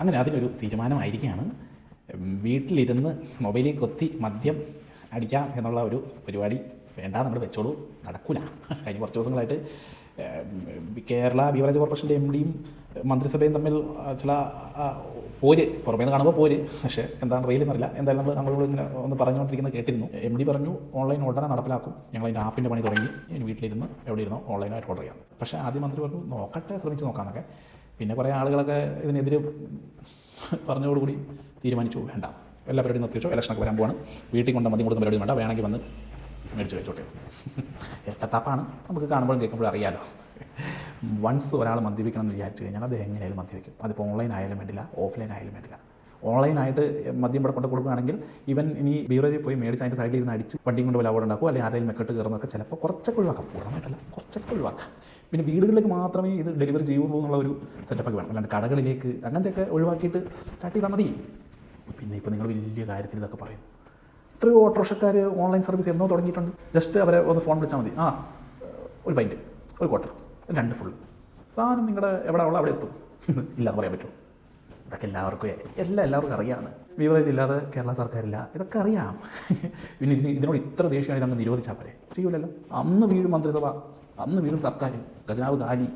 അങ്ങനെ അതിനൊരു തീരുമാനമായിരിക്കുകയാണ്. വീട്ടിലിരുന്ന് മൊബൈലിൽ കൊത്തി മദ്യം അടിക്കാം എന്നുള്ള ഒരു പരിപാടി വേണ്ട, നമ്മൾ വെച്ചോളൂ, നടക്കൂല. കഴിഞ്ഞ കുറച്ച് ദിവസങ്ങളായിട്ട് കേരള ബീവറേജ് കോർപ്പറേഷൻ്റെ എം ഡിയും മന്ത്രിസഭയും തമ്മിൽ ചില പോര്, പുറമേ നിന്ന് കാണുമ്പോൾ പോര്, പക്ഷേ എന്താണ് റെയിൽ എന്നറിയില്ല. എന്തായാലും നമ്മളോട് ഇങ്ങനെ ഒന്ന് പറഞ്ഞുകൊണ്ടിരിക്കുന്നത് കേട്ടിരുന്നു. എം ഡി പറഞ്ഞു ഓൺലൈൻ ഉടനെ നടപ്പിലാക്കും, ഞങ്ങൾ അതിൻ്റെ ആപ്പിൻ്റെ പണി തുടങ്ങി, ഇനി വീട്ടിലിരുന്ന് എവിടെ ഇരുന്നോ ഓൺലൈനായിട്ട് ഓർഡർ ചെയ്യാം. പക്ഷേ ആദ്യം മന്ത്രി പറഞ്ഞു നോക്കട്ടെ, ശ്രമിച്ച് നോക്കാമെന്നൊക്കെ. പിന്നെ കുറേ ആളുകളൊക്കെ ഇതിനെതിരെ പറഞ്ഞതോടുകൂടി തീരുമാനിച്ചു വേണ്ട, എല്ലാ പരിപാടിയും നിർത്തി വെച്ചോ, ഇലക്ഷനൊക്കെ വരാൻ പോവാണ്, വീട്ടിൽ കൊണ്ട് മദ്യം കൊടുക്കുന്ന പരിപാടി വേണ്ട, വേണമെങ്കിൽ വന്ന് മേടിച്ച് വെച്ചോട്ടെ. ഇരട്ടത്താപ്പാണ്, നമുക്ക് കാണുമ്പോഴും കേൾക്കുമ്പോഴും അറിയാലോ. വൺസ് ഒരാൾ മദ്യപിക്കണം എന്ന് വിചാരിച്ചു കഴിഞ്ഞാൽ അത് എങ്ങനെയായാലും മദ്യപിക്കും. അതിപ്പോൾ ഓൺലൈൻ ആയാലും വേണ്ടില്ല, ഓഫ്ലൈൻ ആയാലും വേണ്ടില്ല. ഓൺലൈനായിട്ട് മദ്യം ഇവിടെ കൊണ്ട് കൊടുക്കുകയാണെങ്കിൽ ഇവൻ ഇനി ബീവറേജിൽ പോയി മേടിച്ച് അതിൻ്റെ സൈഡിൽ ഇരുന്ന് അടിച്ച് വണ്ടിയും കൊണ്ട് ലാഭം ഉണ്ടാക്കും, അല്ലെങ്കിൽ ആരെങ്കിലും മെക്കെട്ട് കയറുന്നതൊക്കെ ചിലപ്പോൾ കുറച്ചൊക്കെ ഒഴിവാക്കാം, പൂർണ്ണമായിട്ടല്ല, കുറച്ചൊക്കെ ഒഴിവാക്കാം. പിന്നെ വീടുകളിലേക്ക് മാത്രമേ ഇത് ഡെലിവറി ചെയ്യുള്ളൂ എന്നുള്ള ഒരു സെറ്റപ്പൊക്കെ വേണം, അല്ലാണ്ട് കടകളിലേക്ക് അങ്ങനത്തെയൊക്കെ ഒഴിവാക്കിയിട്ട് സ്റ്റാർട്ട് ചെയ്താൽ മതി. പിന്നെ ഇപ്പോൾ നിങ്ങൾ വലിയ കാര്യത്തിൽ ഇതൊക്കെ പറയുന്നു. എത്രയോ ഓട്ടോറിക്ഷക്കാർ ഓൺലൈൻ സർവീസ് എന്നോ തുടങ്ങിയിട്ടുണ്ട്. ജസ്റ്റ് അവരെ ഒന്ന് ഫോൺ വിളിച്ചാൽ മതി, ഒരു പൈൻറ്റ്, ഒരു ക്വാർട്ടർ, 2 ഫുൾ സാധനം നിങ്ങളുടെ എവിടെ ഉള്ള അവിടെ എത്തും. ഇല്ലാന്ന് പറയാൻ പറ്റുമോ? ഇതൊക്കെ എല്ലാവർക്കും അറിയാമെന്ന്. ബീവറേജ് ഇല്ലാതെ കേരള സർക്കാരില്ല, ഇതൊക്കെ അറിയാം. പിന്നെ ഇതിനോട് ഇത്ര ദേഷ്യമാണ് ഇതങ്ങ് നിരോധിച്ചാൽ പോലെ ചെയ്യൂലല്ലോ. അന്ന് വീഴും മന്ത്രിസഭ, അന്ന് വീഴും സർക്കാർ, ഖജനാവ് കാലി.